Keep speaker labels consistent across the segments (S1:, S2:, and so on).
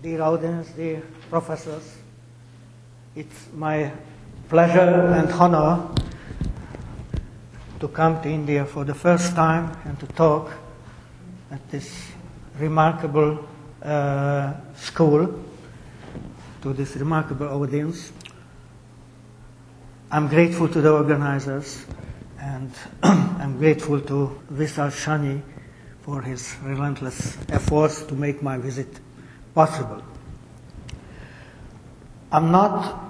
S1: dear audience, dear professors, it's my pleasure and honor to come to India for the first time and to talk at this remarkable school, to this remarkable audience. I'm grateful to the organizers, and I'm grateful to Vishal Shani for his relentless efforts to make my visit possible. I'm not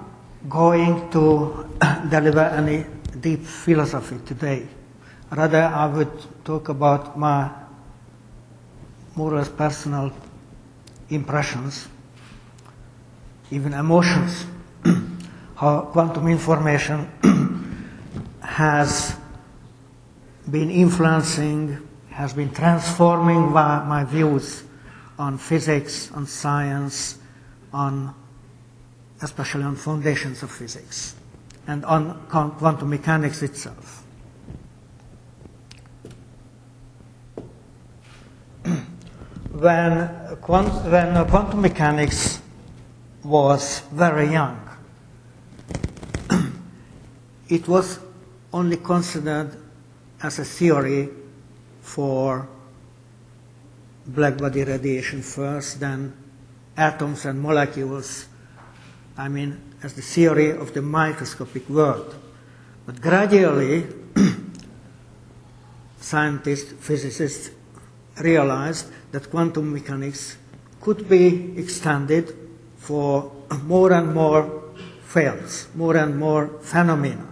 S1: going to deliver any deep philosophy today. Rather, I would talk about my more or less personal impressions, even emotions, how quantum information has been influencing, has been transforming my views on physics, on science, especially on foundations of physics, and on quantum mechanics itself. When quantum mechanics was very young, it was only considered as a theory for black body radiation first, then atoms and molecules, I mean, as the theory of the microscopic world. But gradually, scientists, physicists realized that quantum mechanics could be extended for more and more fields, more and more phenomena.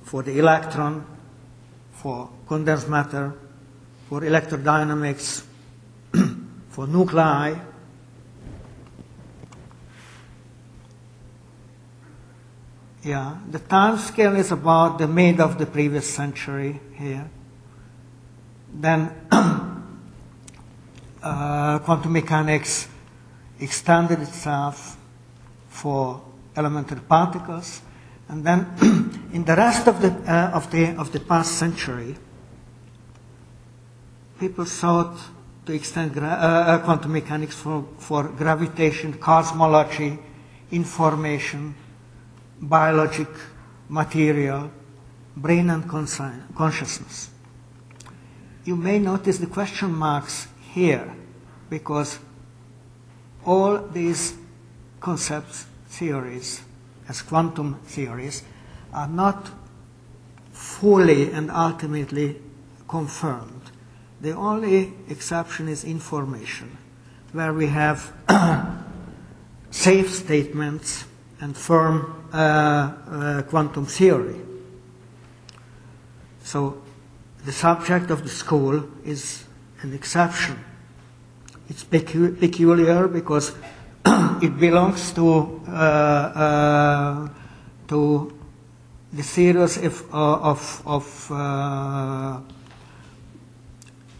S1: For the electron, for condensed matter, for electrodynamics, for nuclei. Yeah, the time scale is about the mid of the previous century here. Then quantum mechanics extended itself for elementary particles, and then in the rest of the past century, people sought to extend quantum mechanics for gravitation, cosmology, information, biologic, material, brain and consciousness. You may notice the question marks here, because all these concepts, theories, as quantum theories, are not fully and ultimately confirmed. The only exception is information, where we have safe statements and firm quantum theory. So the subject of the school is an exception. It's peculiar because it belongs to the series of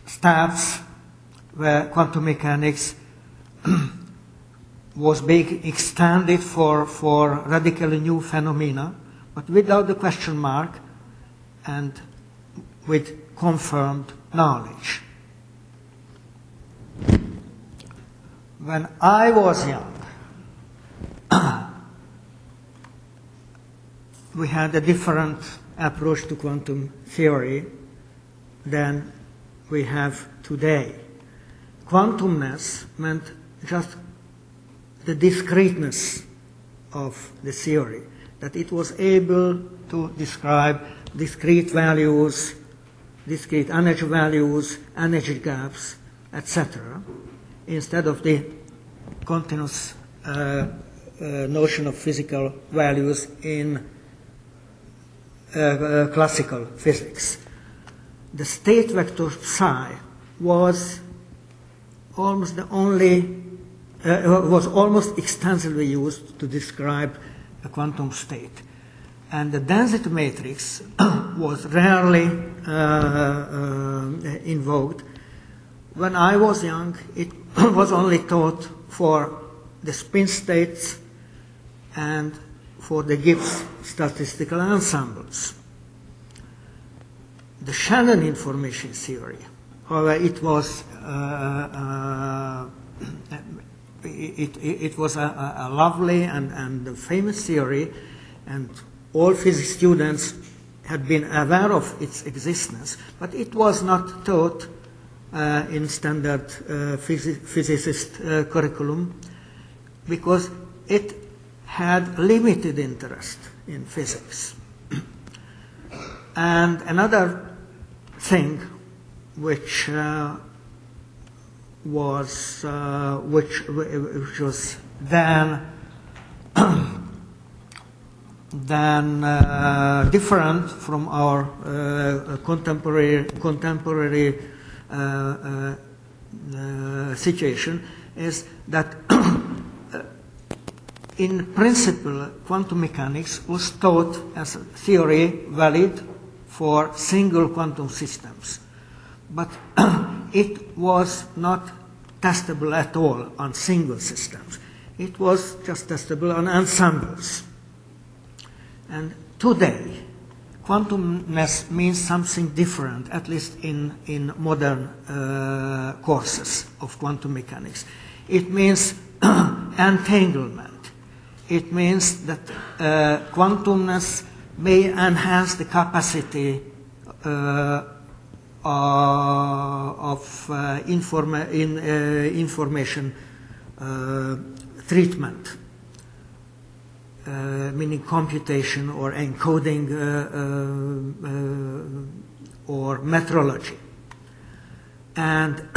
S1: steps where quantum mechanics was being extended for radically new phenomena, but without the question mark and with confirmed knowledge. When I was young, we had a different approach to quantum theory than we have today. Quantumness meant just the discreteness of the theory, that it was able to describe discrete values, discrete energy values, energy gaps, etc., instead of the continuous notion of physical values in classical physics. The state vector psi was almost the only, was almost extensively used to describe a quantum state. And the density matrix was rarely invoked. When I was young, it was only taught for the spin states and for the Gibbs statistical ensembles. The Shannon information theory However, it was it was a lovely and famous theory, and all physics students had been aware of its existence, but it was not taught in standard physicist curriculum because it had limited interest in physics. And another thing which was then different from our contemporary situation is that in principle quantum mechanics was taught as a theory valid for single quantum systems, but it was not testable at all on single systems. It was just testable on ensembles. And today, quantumness means something different, at least in modern courses of quantum mechanics. It means entanglement. It means that quantumness may enhance the capacity of information treatment, meaning computation or encoding or metrology. And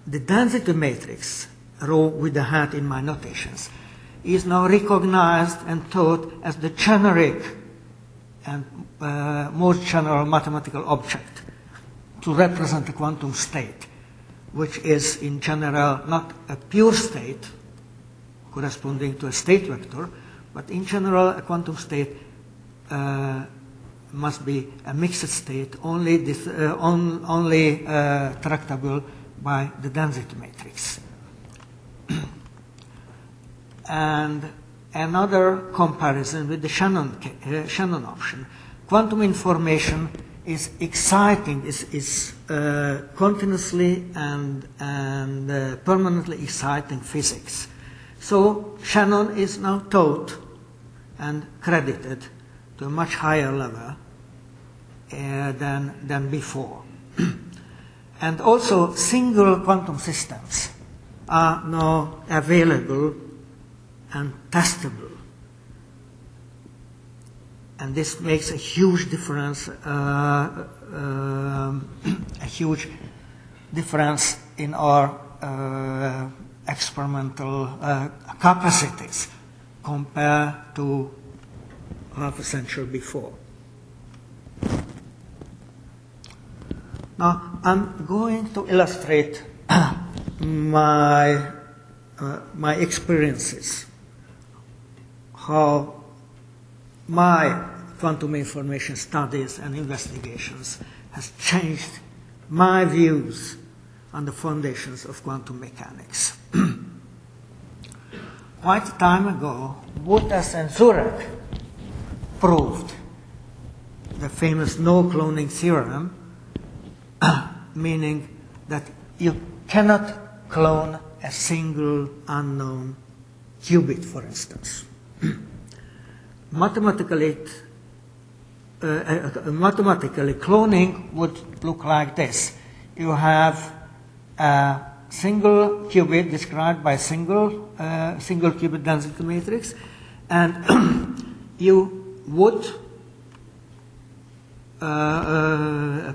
S1: the density matrix, rho with the hat in my notations, is now recognized and taught as the generic and most general mathematical object to represent a quantum state, which is in general not a pure state corresponding to a state vector, but in general a quantum state must be a mixed state, only tractable by the density matrix. And another comparison with the Shannon option. Quantum information is exciting, is continuously and permanently exciting physics. So Shannon is now taught and credited to a much higher level than before. And also single quantum systems are now available and testable. And this makes a huge difference, in our experimental capacities compared to half a century before. Now, I'm going to illustrate my experiences, how my quantum information studies and investigations has changed my views on the foundations of quantum mechanics. Quite a time ago, Wouters and Zurek proved the famous no-cloning theorem, meaning that you cannot clone a single unknown qubit, for instance. Mathematically, cloning would look like this. You have a single qubit described by single qubit density matrix, and you would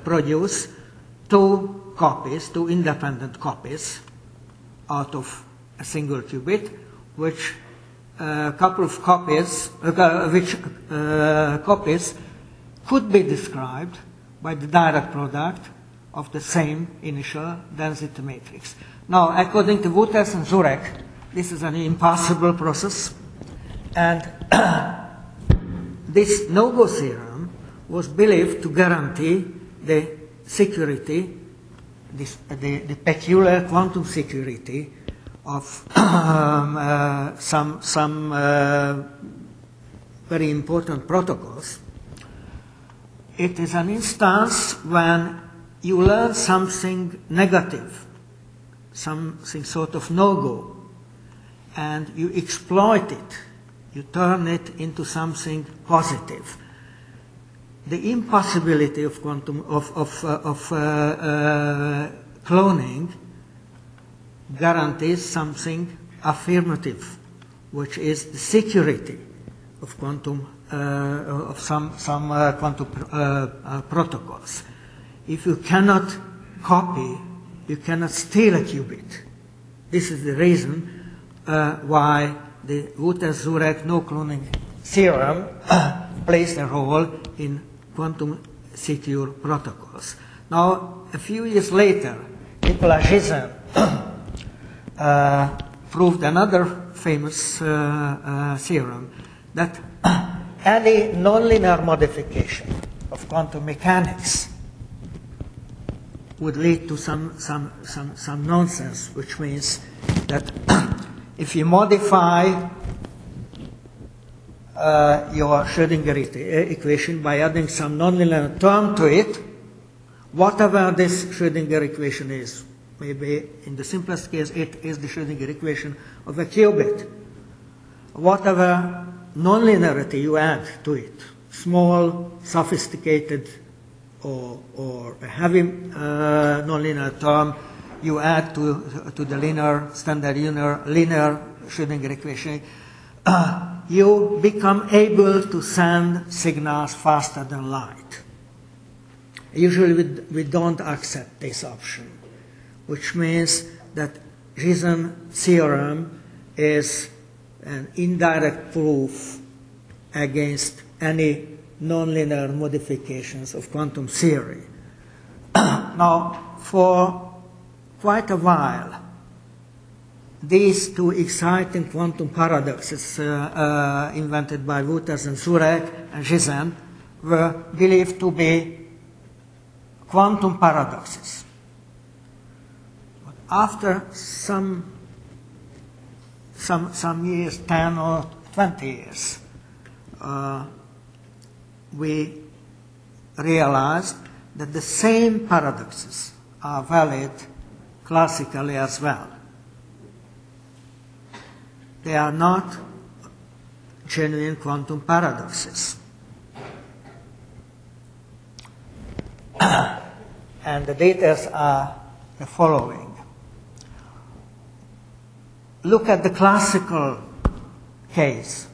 S1: produce two independent copies out of a single qubit, which copies could be described by the direct product of the same initial density matrix. Now, according to Wouters and Zurek, this is an impossible process, and this no-go theorem was believed to guarantee the security, the peculiar quantum security of some very important protocols. It is an instance when you learn something negative, something sort of no-go, and you exploit it, you turn it into something positive. The impossibility of cloning guarantees something affirmative, which is the security of quantum of some quantum protocols. If you cannot copy, you cannot steal a qubit. This is the reason why the Wooten-Zurek no-cloning theorem plays a role in quantum secure protocols. Now, a few years later, Nicolas Gisin proved another famous theorem, that any nonlinear modification of quantum mechanics would lead to some nonsense, which means that if you modify your Schrödinger equation by adding some nonlinear term to it, whatever this Schrödinger equation is, maybe in the simplest case it is the Schrödinger equation of a qubit. Whatever nonlinearity you add to it, small, sophisticated, or a heavy nonlinear term you add to the linear, standard linear Schrödinger equation, you become able to send signals faster than light. Usually we don't accept this option, which means that Gisin theorem is an indirect proof against any nonlinear modifications of quantum theory. Now, for quite a while, these two exciting quantum paradoxes invented by Wooten-Zurek and Gisin were believed to be quantum paradoxes. But after some years, 10 or 20 years, we realized that the same paradoxes are valid classically as well. They are not genuine quantum paradoxes. And the details are the following. Look at the classical case.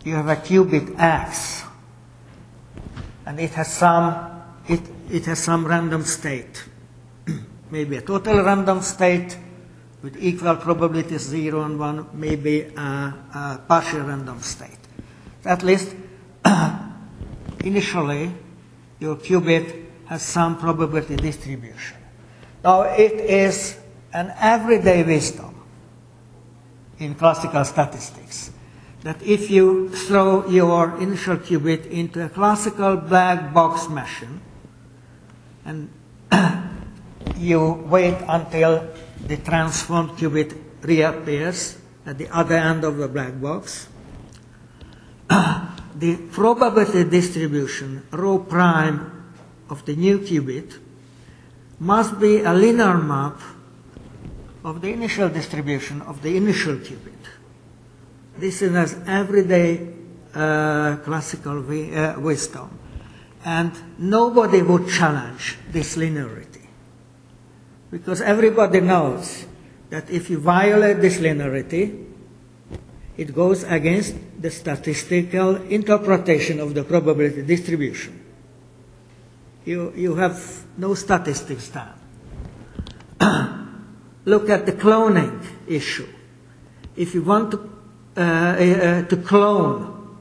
S1: You have a qubit X, and it has some random state, maybe a total random state with equal probabilities 0 and 1, maybe a partial random state. At least initially your qubit has some probability distribution. Now it is an everyday wisdom in classical statistics that if you throw your initial qubit into a classical black box machine and you wait until the transformed qubit reappears at the other end of the black box, the probability distribution rho prime of the new qubit must be a linear map of the initial distribution of the initial qubit. This is an everyday classical wisdom, and nobody would challenge this linearity, because everybody knows that if you violate this linearity, it goes against the statistical interpretation of the probability distribution. You have no statistics then. Look at the cloning issue. If you want to clone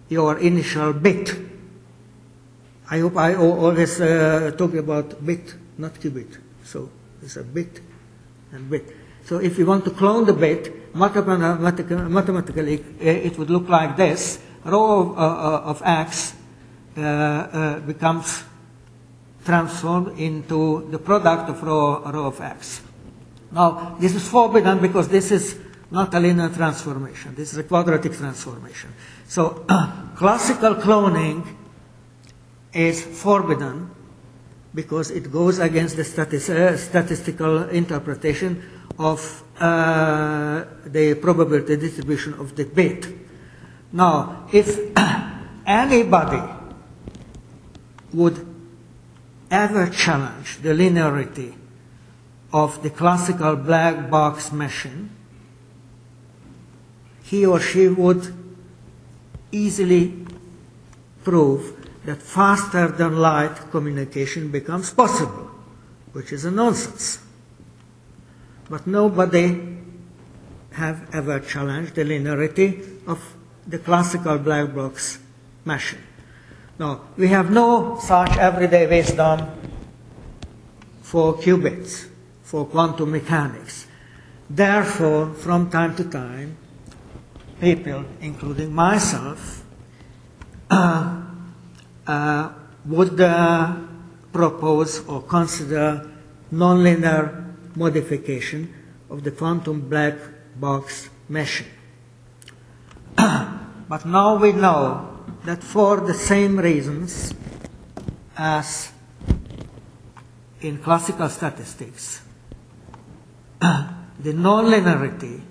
S1: your initial bit, I hope I always talk about bit, not qubit. So it's a bit and bit. So if you want to clone the bit, mathematically it would look like this. Rho of X becomes transformed into the product of rho of X. Now, this is forbidden because this is not a linear transformation. This is a quadratic transformation. So, classical cloning is forbidden because it goes against the statistical interpretation of the probability distribution of the bit. Now, if anybody would ever challenge the linearity of the classical black box machine, he or she would easily prove that faster than light communication becomes possible, which is a nonsense. But nobody have ever challenged the linearity of the classical black box machine. Now, we have no such everyday wisdom for qubits, for quantum mechanics. Therefore, from time to time, people, including myself, would propose or consider nonlinear modification of the quantum black box machine. But now we know that for the same reasons as in classical statistics, the nonlinearity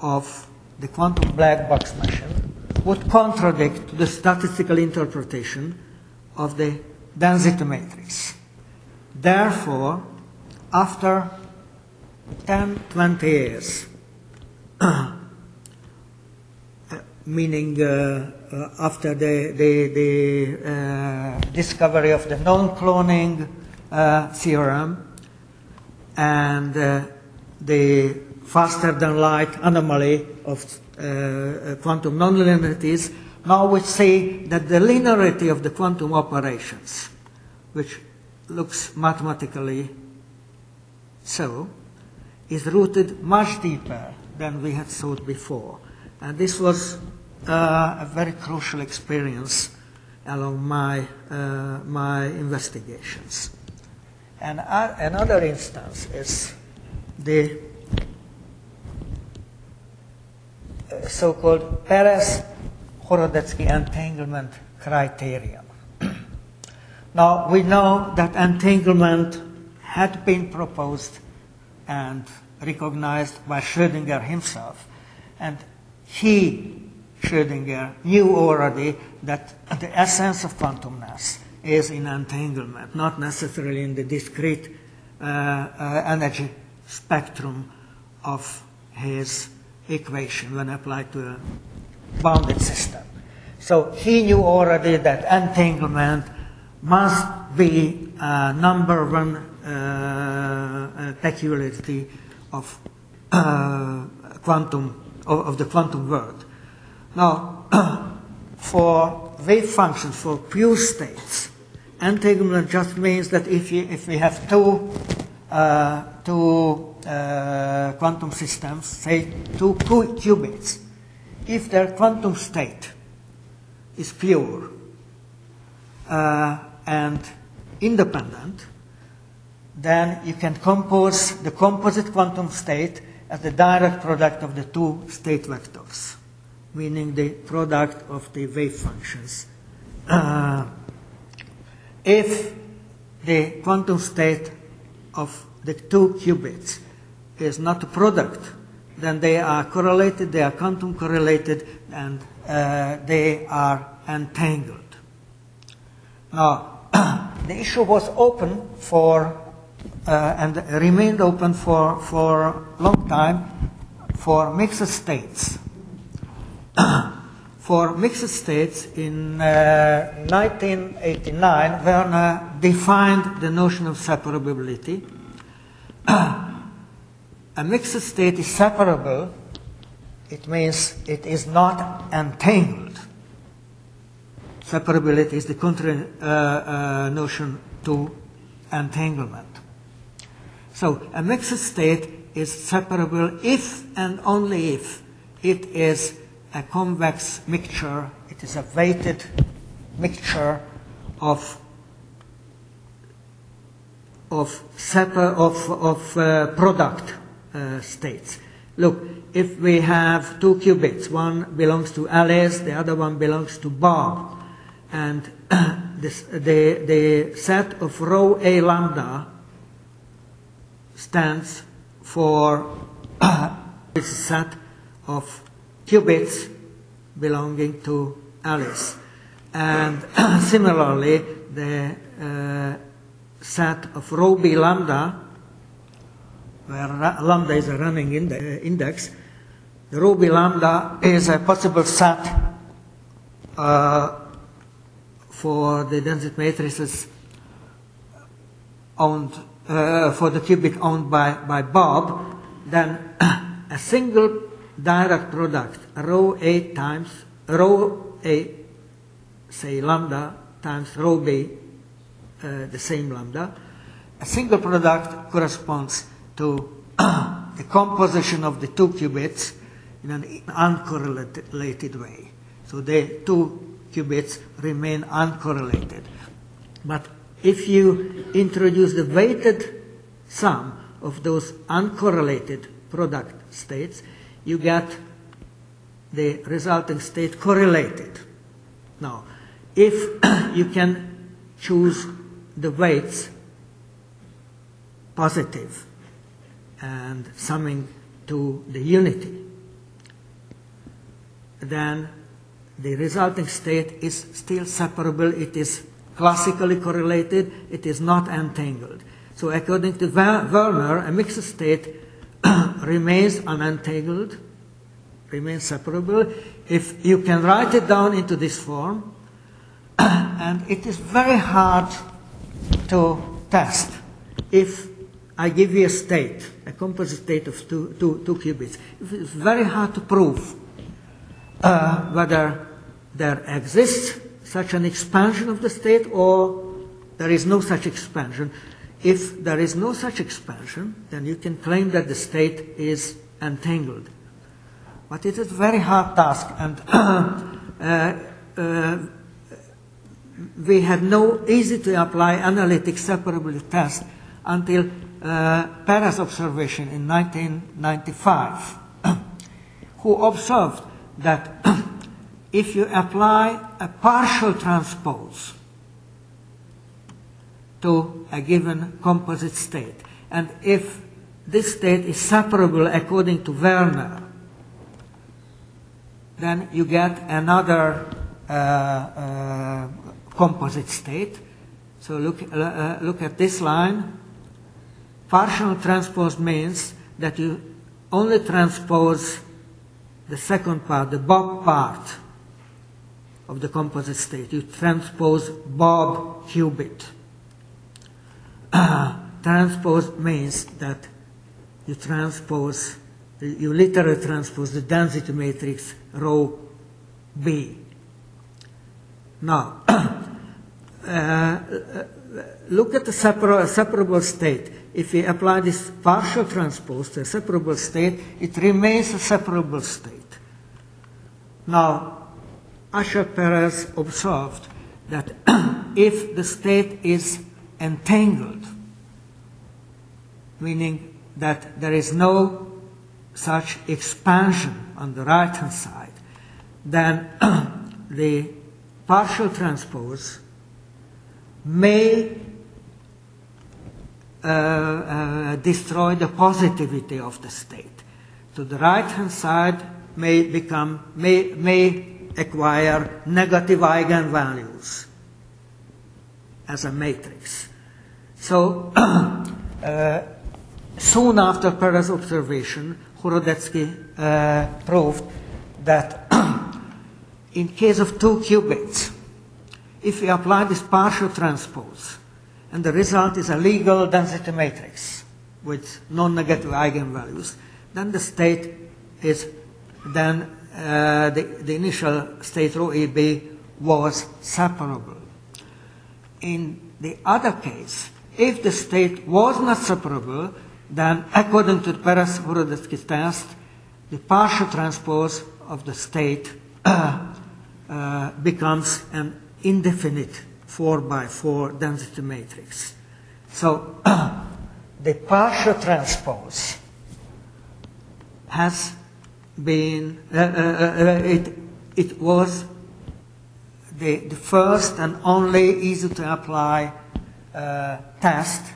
S1: of the quantum black box machine would contradict the statistical interpretation of the density matrix. Therefore, after 10, 20 years, meaning after the discovery of the non-cloning theorem and the faster than light anomaly of quantum nonlinearities, now we see that the linearity of the quantum operations, which looks mathematically so, is rooted much deeper than we had thought before. And this was a very crucial experience along my investigations. And another instance is the so-called Perez-Horodetzky entanglement criterion. Now, we know that entanglement had been proposed and recognized by Schrödinger himself, and Schrödinger, knew already that the essence of quantumness is in entanglement, not necessarily in the discrete energy spectrum of his equation when applied to a bounded system. So he knew already that entanglement must be number one peculiarity of of the quantum world. Now, for wave functions, for pure states, entanglement just means that if we have two quantum systems, say two qubits, if their quantum state is pure and independent, then you can compose the composite quantum state as the direct product of the two state vectors, meaning the product of the wave functions. If the quantum state of the two qubits is not a product, then they are correlated, they are quantum correlated, and they are entangled. Now, the issue was open for and remained open for a long time for mixed states. For mixed states, in 1989, Werner defined the notion of separability. A mixed state is separable. It means it is not entangled. Separability is the contrary notion to entanglement. So a mixed state is separable if and only if it is a convex mixture, it is a weighted mixture of product states. Look, if we have two qubits, one belongs to Alice, the other one belongs to Bob, and the set of rho A lambda stands for a set of qubits belonging to Alice. And similarly, the set of rho B lambda, where lambda is a running index, the rho B lambda is a possible set for the density matrices owned, for the qubit owned by Bob. Then a single direct product, rho A times rho A, say lambda, times rho B, the same lambda, a single product corresponds to the composition of the two qubits in an uncorrelated way. So the two qubits remain uncorrelated. But if you introduce the weighted sum of those uncorrelated product states, you get the resulting state correlated. Now, if you can choose the weights positive and summing to the unity, then the resulting state is still separable. It is classically correlated. It is not entangled. So according to Werner, a mixed state remains unentangled, remains separable, if you can write it down into this form. And it is very hard to test. If I give you a state, a composite state of two qubits, it's very hard to prove whether there exists such an expansion of the state or there is no such expansion. If there is no such expansion, then you can claim that the state is entangled. But it is a very hard task, and we had no easy to apply analytic separability test until Perez observation in 1995, who observed that if you apply a partial transpose to a given composite state, and if this state is separable according to Werner, then you get another composite state. So look at this line. Partial transpose means that you only transpose the second part, the Bob part of the composite state. You transpose Bob qubit. Transpose means that you transpose, you literally transpose the density matrix rho B. Now, look at the separable state. If we apply this partial transpose to a separable state, it remains a separable state. Now, Asher-Perez observed that if the state is entangled, meaning that there is no such expansion on the right-hand side, then the partial transpose may destroy the positivity of the state. So the right-hand side may acquire negative eigenvalues as a matrix. So soon after Perez's observation, Horodecki proved that in case of two qubits, if we apply this partial transpose, and the result is a legal density matrix with non-negative eigenvalues, then the state is then the initial state rho AB was separable. In the other case, if the state was not separable, then according to Perez-Horodecki test, the partial transpose of the state becomes an indefinite 4x4 density matrix. So the partial transpose has been, it was the first and only easy to apply test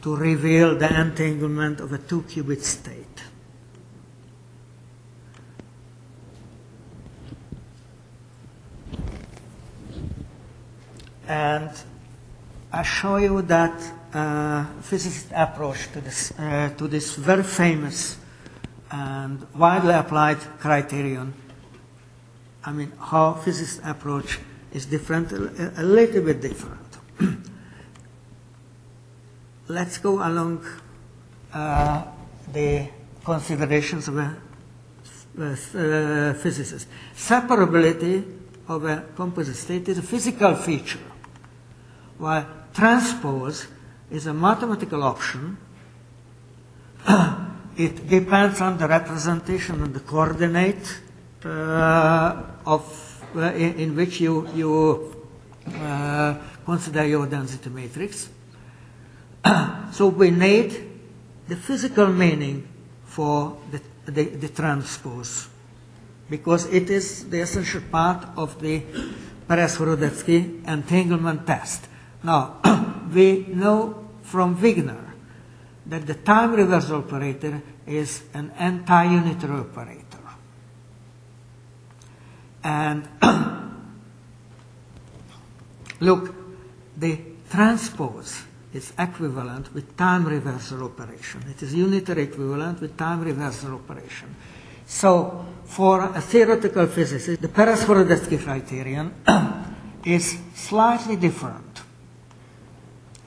S1: to reveal the entanglement of a 2-qubit state. And I show you that physicist approach to this very famous and widely applied criterion. I mean, how physicist approach is different, a little bit different. Let's go along the considerations of a physicist. Separability of a composite state is a physical feature, while transpose is a mathematical option. It depends on the representation and the coordinate in which you consider your density matrix. So we need the physical meaning for the transpose, because it is the essential part of the Perez-Horodetzky entanglement test. Now, we know from Wigner that the time reversal operator is an anti-unitary operator. And look, the transpose is equivalent with time reversal operation. It is unitary equivalent with time reversal operation. So, for a theoretical physicist, the Perez-Horodetzky criterion is slightly different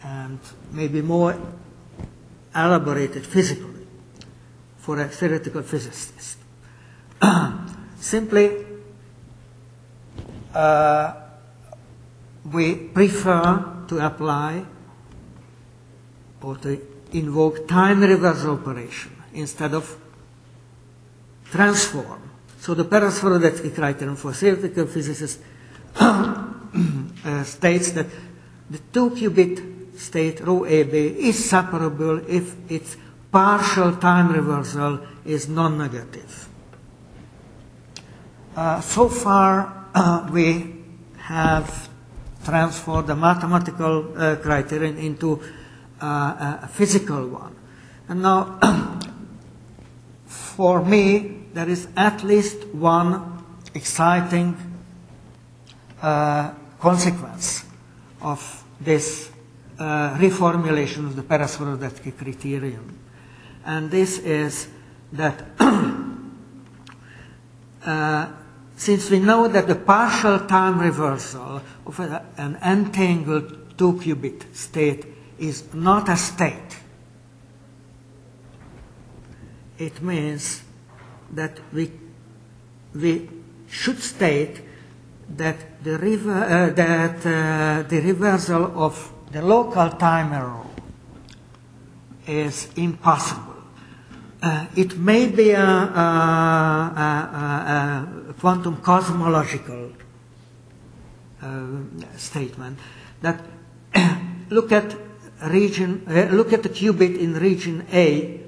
S1: and maybe more elaborated physically for a theoretical physicist. Simply, we prefer to apply or to invoke time reversal operation instead of transform. So the Perez-Horodetzky criterion for theoretical physicists states that the 2-qubit state rho AB is separable if its partial time reversal is non-negative. So far, we have transformed the mathematical criterion into a physical one. And now, for me, there is at least one exciting consequence of this reformulation of the Perez-Horodetzky criterion. And this is that since we know that the partial time reversal of an entangled 2-qubit state is not a state, it means that we should state that the reversal of the local time error is impossible. It may be a quantum cosmological statement that look at the qubit in region A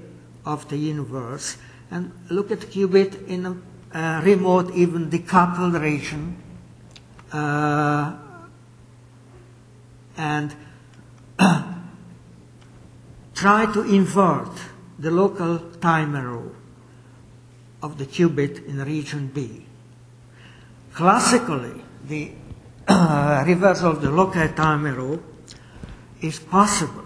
S1: of the universe, and look at the qubit in a remote, even decoupled region, and try to invert the local time arrow of the qubit in region B. Classically, the reversal of the local time arrow is possible.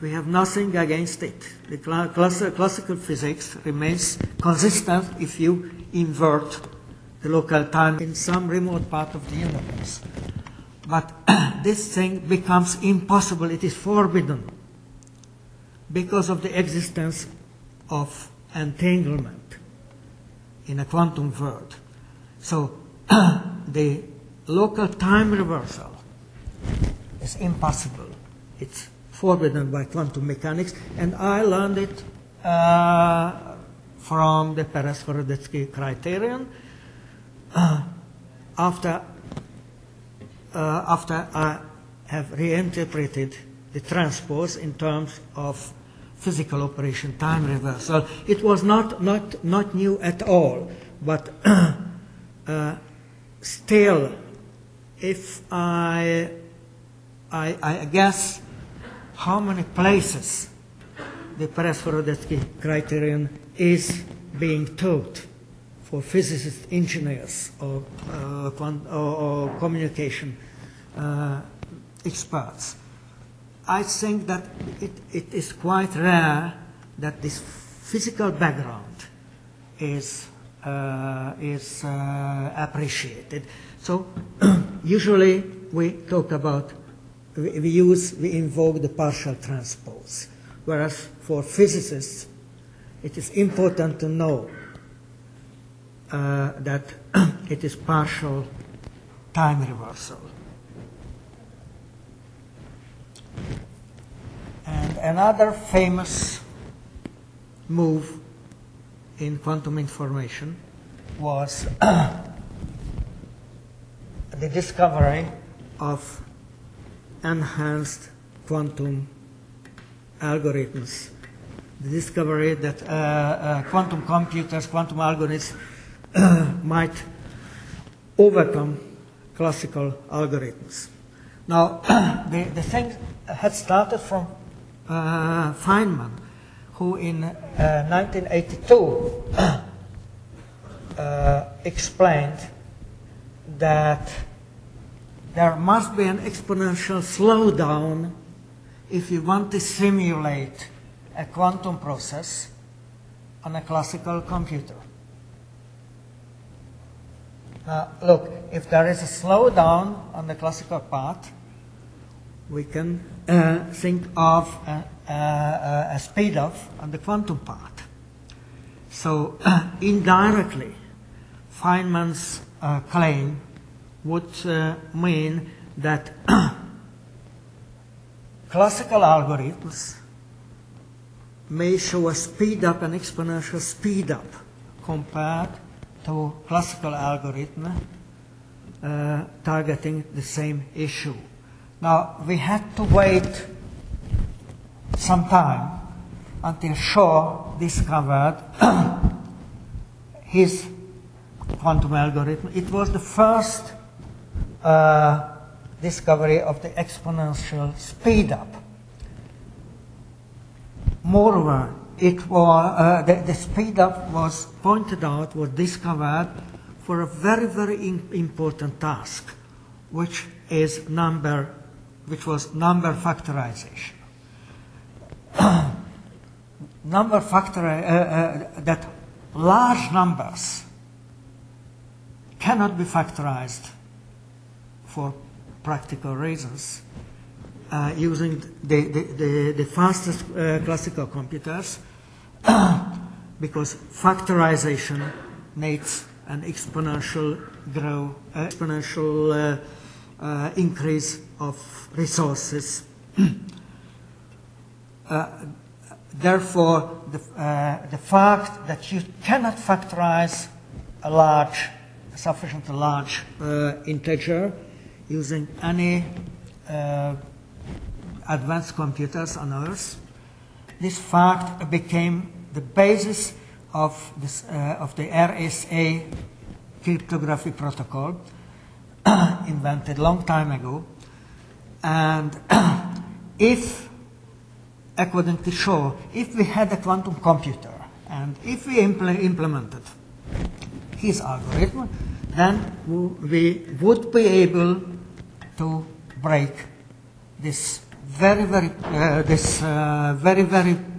S1: We have nothing against it. The classical physics remains consistent if you invert the local time in some remote part of the universe. But this thing becomes impossible. It is forbidden because of the existence of entanglement in a quantum world. So the local time reversal is impossible. It's forbidden by quantum mechanics, and I learned it from the Perez-Horodetzky criterion after I have reinterpreted the transpose in terms of physical operation time reversal. It was not new at all, but still if I guess how many places the Perez-Sorodetzky criterion is being taught for physicists, engineers, or communication experts, I think that it is quite rare that this physical background is appreciated. So usually we talk about, we invoke the partial transpose, whereas for physicists it is important to know that it is partial time reversal. And another famous move in quantum information was the discovery of enhanced quantum algorithms. The discovery that quantum computers, quantum algorithms might overcome classical algorithms. Now, the thing had started from Feynman, who in 1982 explained that there must be an exponential slowdown if you want to simulate a quantum process on a classical computer. Now, look, if there is a slowdown on the classical part, we can think of a speed up on the quantum part. So, indirectly, Feynman's claim would mean that classical algorithms may show a speed up, an exponential speed up, compared to classical algorithm targeting the same issue. Now, we had to wait some time until Shor discovered his quantum algorithm. It was the first discovery of the exponential speed up. Moreover, it was, the speed up was pointed out, was discovered for a very, very important task, which was number factorization. That large numbers cannot be factorized for practical reasons using the fastest classical computers because factorization needs an exponential increase of resources. Therefore, the fact that you cannot factorize a sufficiently large integer using any advanced computers on Earth, this fact became the basis of the RSA cryptography protocol invented a long time ago. And if, according to Shor, if we had a quantum computer and if we implemented his algorithm, then we would be able to break this very, very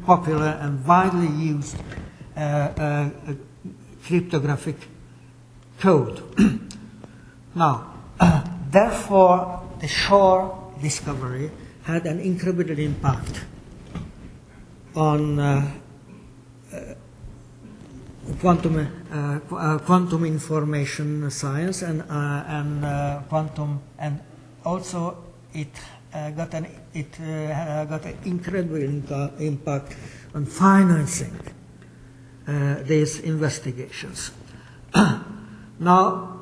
S1: popular and widely used cryptographic code. Now, therefore, the Shor discovery had an incredible impact on quantum information science and quantum, and also it got an incredible impact on financing these investigations. Now,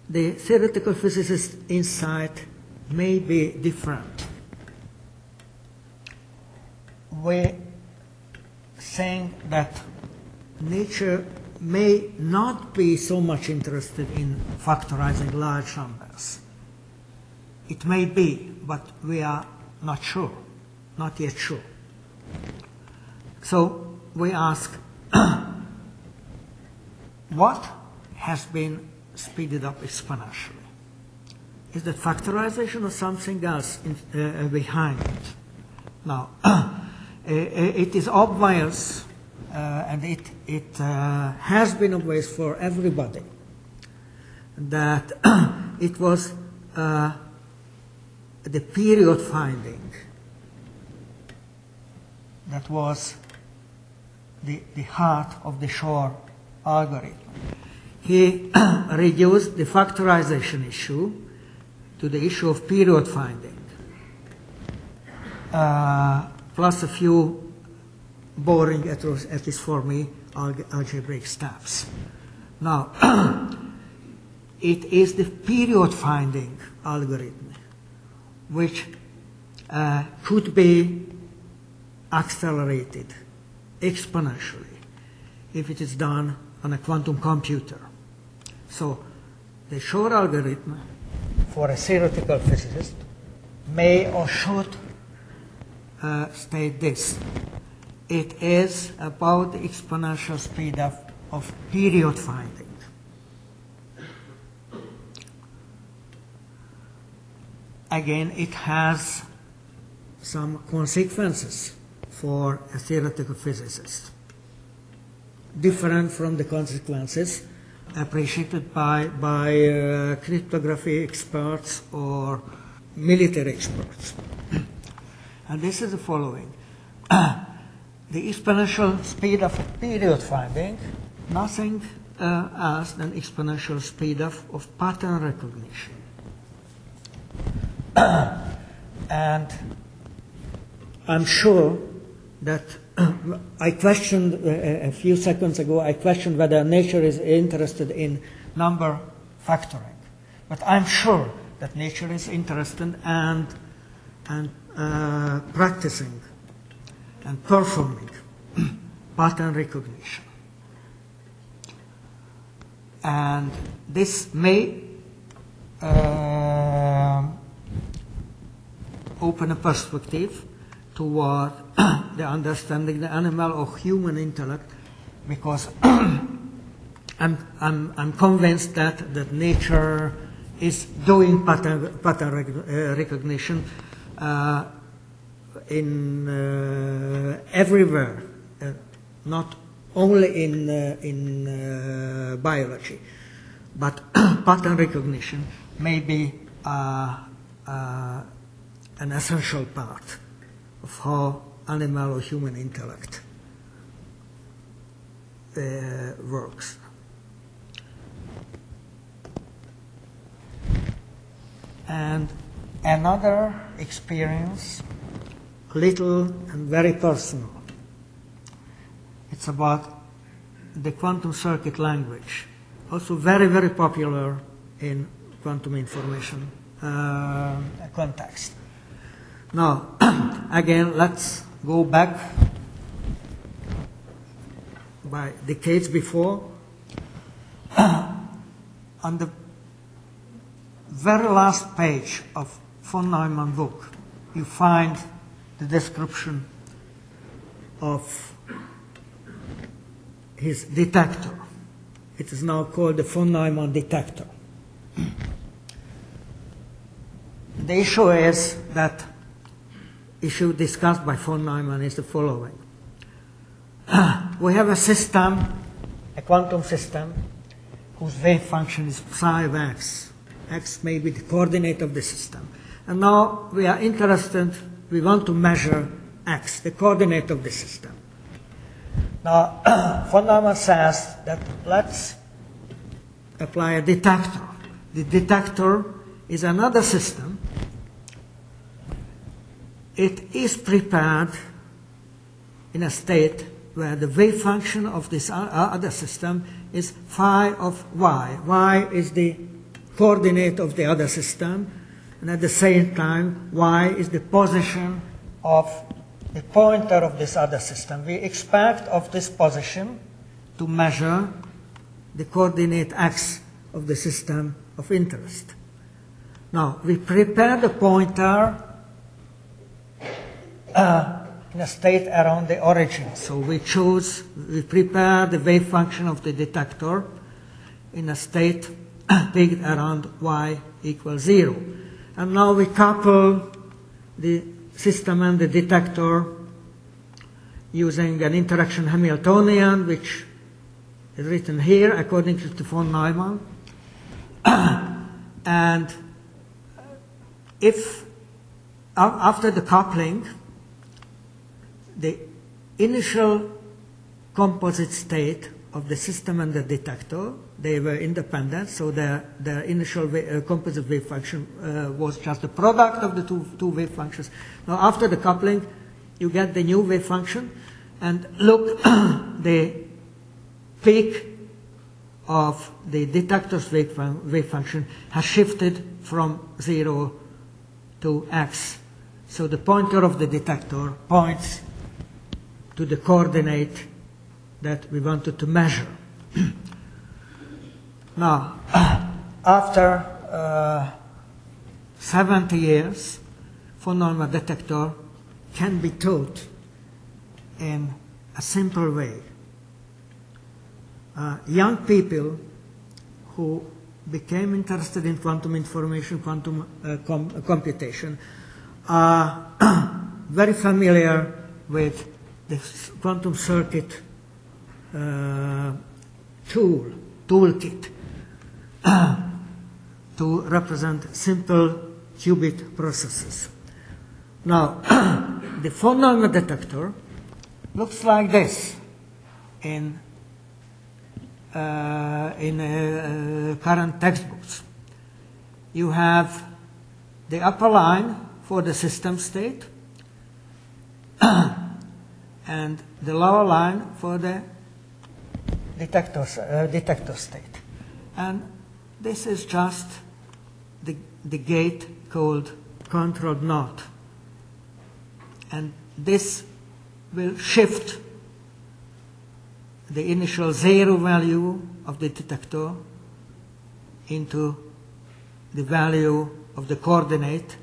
S1: the theoretical physicist insight may be different. We think that nature may not be so much interested in factorizing large numbers. It may be, but we are not sure, not yet sure. So we ask, what has been speeded up exponentially? Is that factorization or something else behind it? Now, it is obvious, and it has been obvious for everybody, that it was the period finding that was the heart of the Shor algorithm. He reduced the factorization issue to the issue of period finding, plus a few boring, at least for me, algebraic steps. Now, it is the period finding algorithm which could be accelerated exponentially if it is done on a quantum computer. So the Shor algorithm for a theoretical physicist may or should state this. It is about the exponential speed of period finding. Again, it has some consequences for a theoretical physicist, different from the consequences appreciated by cryptography experts or military experts. And this is the following. The exponential speed of period finding, nothing else than exponential speed of pattern recognition. And I'm sure that I questioned a few seconds ago, I questioned whether nature is interested in number factoring. But I'm sure that nature is interested and practicing and performing pattern recognition. And this may open a perspective toward the understanding the animal or human intellect, because I'm convinced that nature is doing pattern recognition in everywhere, not only in biology, but pattern recognition may be an essential part of how animal or human intellect works. And another experience, little and very personal. It's about the quantum circuit language, also very, very popular in quantum information context. Now, again, let's go back by decades before. On the very last page of von Neumann book, you find the description of his detector. It is now called the von Neumann detector. The issue is that issue discussed by von Neumann is the following. We have a system, a quantum system, whose wave function is psi of x. X may be the coordinate of the system. And now we are interested, we want to measure x, the coordinate of the system. Now, von Neumann says that let's apply a detector. The detector is another system. It is prepared in a state where the wave function of this other system is phi of y. Y is the coordinate of the other system, and at the same time, y is the position of the pointer of this other system. We expect of this position to measure the coordinate x of the system of interest. Now, we prepare the pointer in a state around the origin. So we prepare the wave function of the detector in a state pegged around y equals 0. And now we couple the system and the detector using an interaction Hamiltonian, which is written here according to von Neumann. And if after the coupling, the initial composite state of the system and the detector, they were independent, so their initial composite wave function was just the product of the two wave functions. Now after the coupling, you get the new wave function, and look, the peak of the detector's wave function has shifted from 0 to x. So the pointer of the detector points to the coordinate that we wanted to measure. Now, after 70 years, von Neumann detector can be taught in a simple way. Young people who became interested in quantum information, quantum computation, are very familiar with the quantum circuit toolkit to represent simple qubit processes. Now, the von Neumann detector looks like this in current textbooks. You have the upper line for the system state and the lower line for the detector state. And this is just the gate called control NOT. And this will shift the initial 0 value of the detector into the value of the coordinate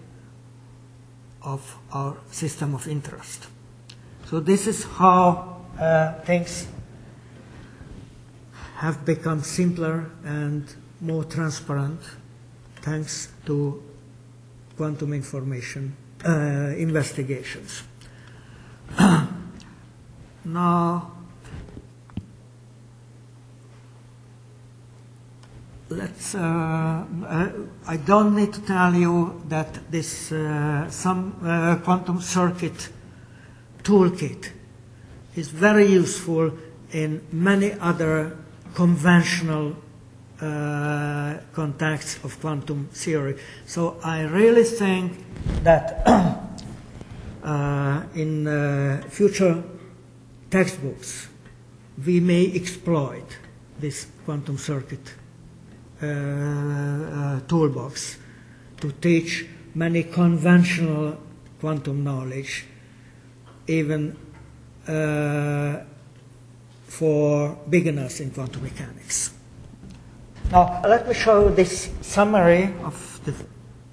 S1: of our system of interest. So this is how things have become simpler and more transparent thanks to quantum information investigations. Now, let's. I don't need to tell you that this some quantum circuit toolkit is very useful in many other conventional contexts of quantum theory. So I really think that in future textbooks we may exploit this quantum circuit toolbox to teach many conventional quantum knowledge, even for beginners in quantum mechanics. Now, let me show you this summary of the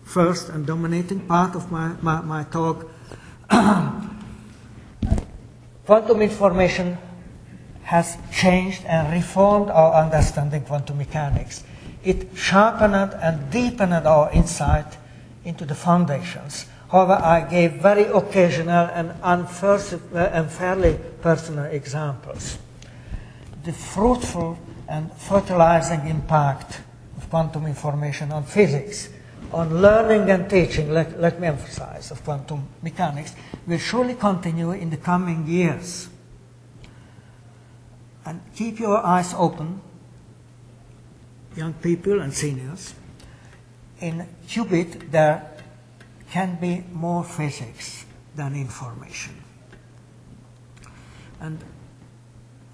S1: first and dominating part of my talk. Quantum information has changed and reformed our understanding of quantum mechanics. It sharpened and deepened our insight into the foundations. However, I gave very occasional and unfairly personal examples. The fruitful and fertilizing impact of quantum information on physics, on learning and teaching, let me emphasize, of quantum mechanics, will surely continue in the coming years. And keep your eyes open, young people and seniors. In qubit, there can be more physics than information. And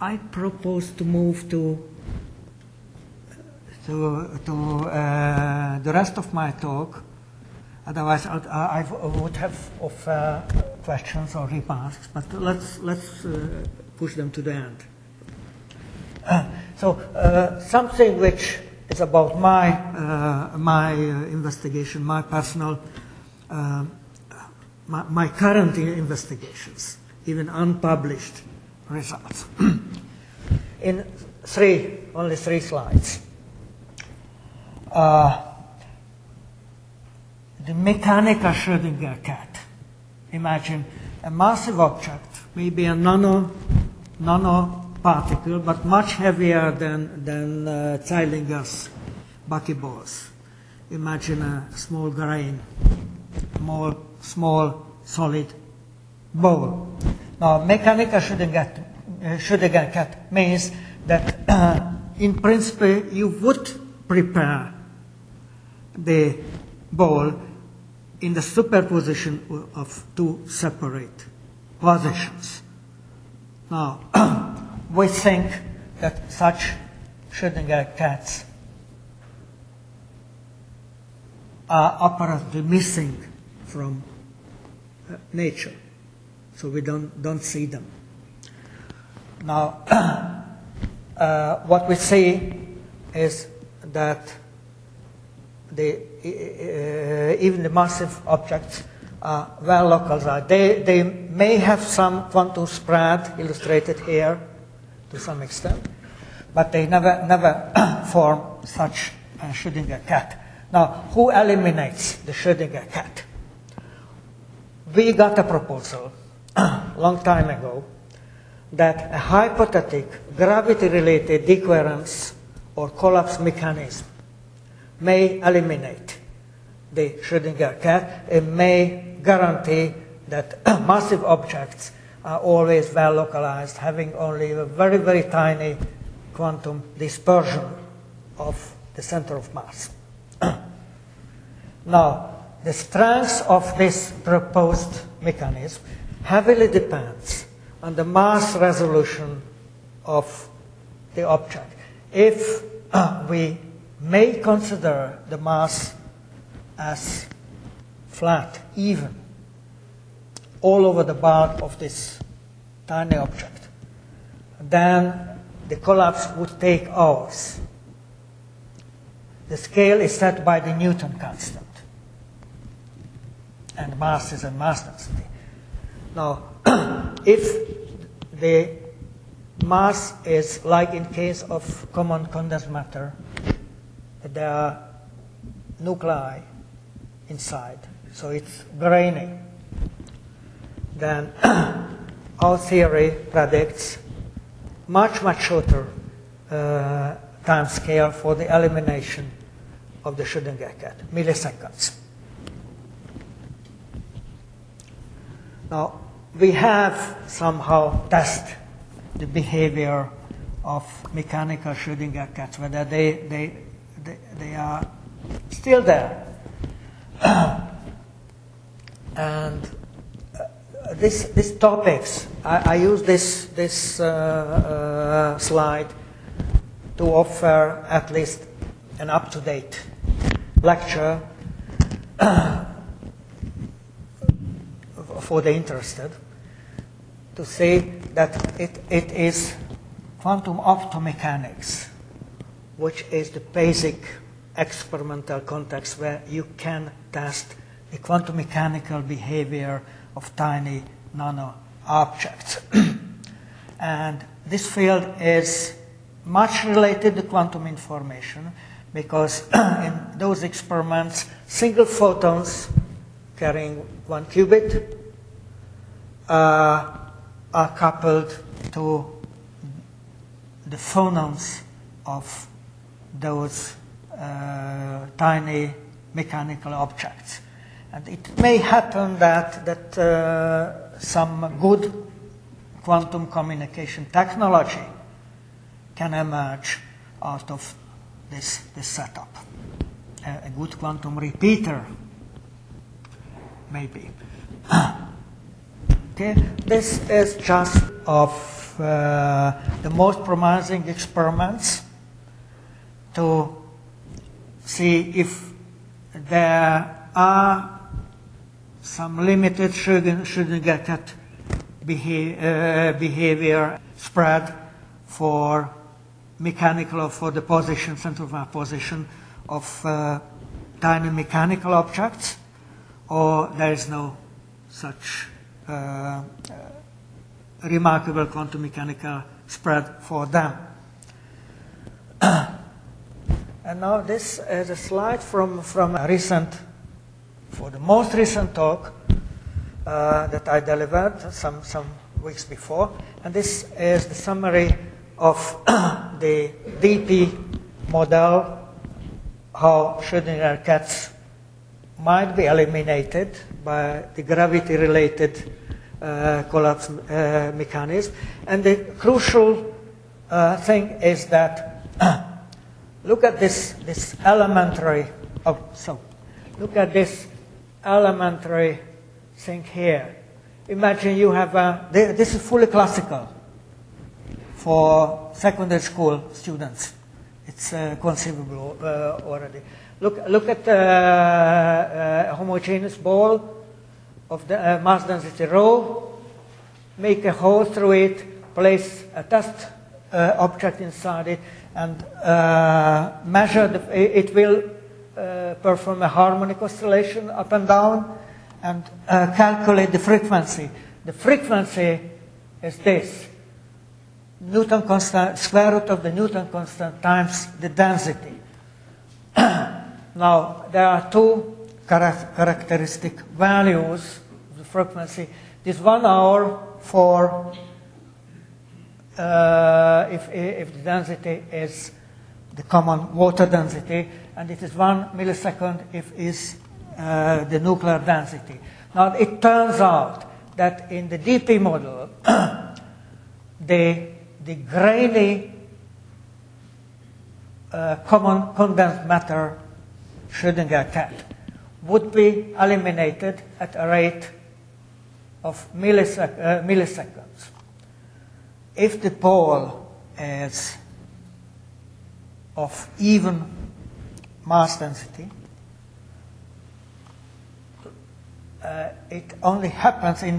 S1: I propose to move to the rest of my talk. Otherwise, I would have questions or remarks, but let's push them to the end. So something which It's about my investigation, my personal, my current investigations, even unpublished results. In only three slides. The mechanical Schrödinger cat. Imagine a massive object, maybe a nano particle, but much heavier than Zeilinger's buckyballs. Imagine a small grain, small solid ball. Now, mechanical Schrödinger cat means that in principle you would prepare the ball in the superposition of two separate positions. Now, we think that such Schrödinger cats are apparently missing from nature, so we don't see them. Now, what we see is that even the massive objects are well localized. They may have some quantum spread illustrated here to some extent, but they never form such a Schrödinger cat. Now, who eliminates the Schrödinger cat? We got a proposal a long time ago that a hypothetic gravity-related decoherence or collapse mechanism may eliminate the Schrödinger cat and may guarantee that massive objects are always well localized, having only a very, very tiny quantum dispersion of the center of mass. Now, the strength of this proposed mechanism heavily depends on the mass resolution of the object. If we may consider the mass as flat, even, all over the bulk of this tiny object, then the collapse would take hours. The scale is set by the Newton constant, and mass is a mass density. Now, if the mass is like in case of common condensed matter, there are nuclei inside, so it's grainy, then our theory predicts much shorter time scale for the elimination of the Schrödinger cat, milliseconds. Now, we have somehow tested the behavior of mechanical Schrödinger cats, whether they are still there. And these topics, I use this slide to offer at least an up-to-date lecture for the interested, to say that it is quantum optomechanics, which is the basic experimental context where you can test the quantum mechanical behavior of tiny nano objects. And this field is much related to quantum information because in those experiments, single photons carrying 1 qubit are coupled to the phonons of those tiny mechanical objects. And it may happen that some good quantum communication technology can emerge out of this setup. A good quantum repeater, maybe. Okay, this is just of the most promising experiments to see if there are some limited Schrödinger cat behavior spread for mechanical or for the position, center of position of tiny mechanical objects, or there is no such remarkable quantum mechanical spread for them. And now this is a slide from a recent, for the most recent talk that I delivered some weeks before. And this is the summary of the DP model, how Schrödinger cats might be eliminated by the gravity-related collapse mechanism. And the crucial thing is that look at this elementary. Look at this elementary thing here. Imagine you have this is fully classical for secondary school students. It's conceivable already. Look at a homogeneous ball of the mass density rho. Make a hole through it. Place a test object inside it, and measure it will perform a harmonic oscillation up and down, and calculate the frequency. The frequency is this: Newton constant, square root of the Newton constant times the density. Now, there are two characteristic values of the frequency. This 1 hour for if the density is the common water density, and it is 1 millisecond if is the nuclear density. Now, it turns out that in the DP model, the grainy common condensed matter Schrödinger cat would be eliminated at a rate of milliseconds. If the pole is of even mass density, it only happens in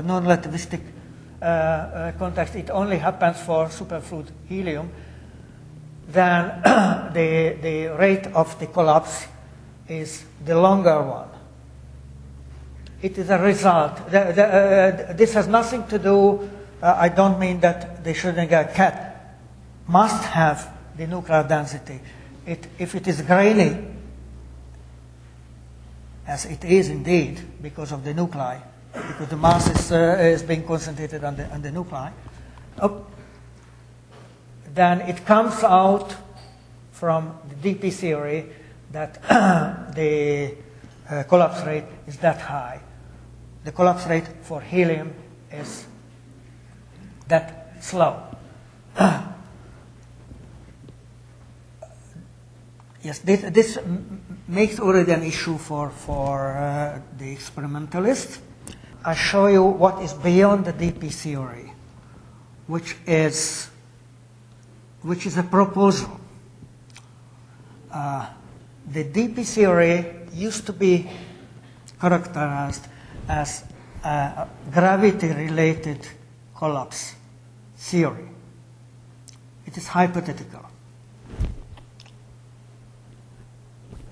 S1: non-relativistic context. It only happens for superfluid helium. Then the rate of the collapse is the longer one. It is a result. This has nothing to do, I don't mean that the Schrödinger cat must have the nuclear density. If it is grainy, as it is indeed because of the nuclei, because the mass is being concentrated on the nuclei, then it comes out from the DP theory that the collapse rate is that high. The collapse rate for helium is that slow. Yes, this makes already an issue for the experimentalists. I show you what is beyond the DP theory, which is a proposal. The DP theory used to be characterized as a gravity-related collapse theory. It is hypothetical.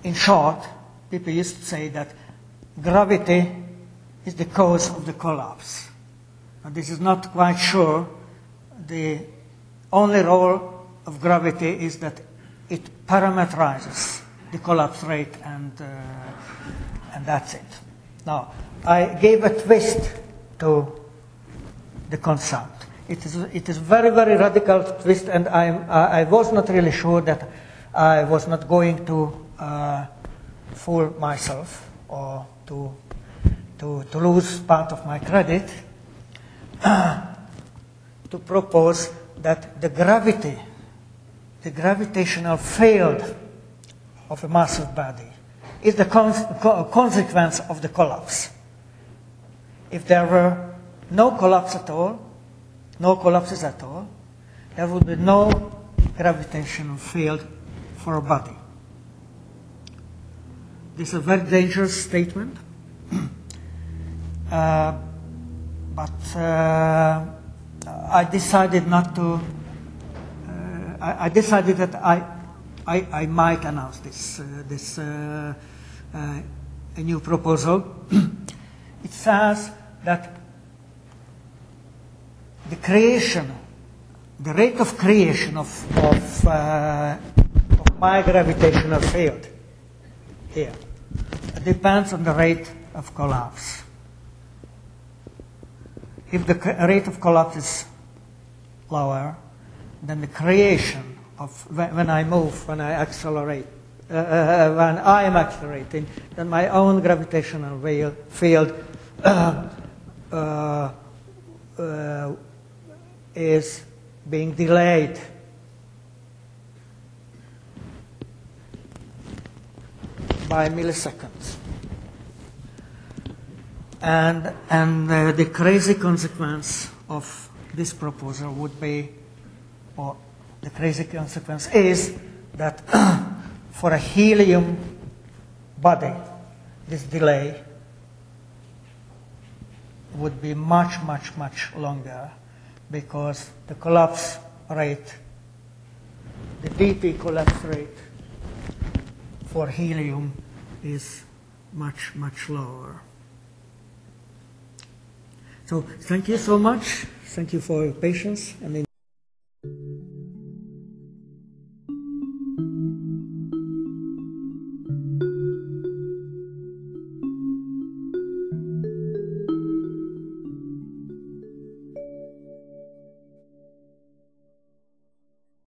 S1: In short, people used to say that gravity is the cause of the collapse. And this is not quite sure. The only role of gravity is that it parameterizes the collapse rate, and that's it. Now, I gave a twist to the concept. It is very, very radical twist, and I was not really sure that I was not going to fool myself or to lose part of my credit, to propose that the gravitational field of a massive body is the consequence of the collapse. If there were no collapse at all, no collapses at all, there would be no gravitational field for a body. This is a very dangerous statement, but I decided not to I decided that I might announce a new proposal. It says that the rate of creation of my gravitational field here depends on the rate of collapse. If the rate of collapse is lower, then the creation of when I accelerate, when I am accelerating, then my own gravitational field is being delayed. By milliseconds. And the crazy consequence of this proposal would be, or the crazy consequence is that for a helium body, this delay would be much, much, much longer, because the collapse rate, the dp collapse rate for helium is much, much lower. So thank you so much. Thank you for your patience.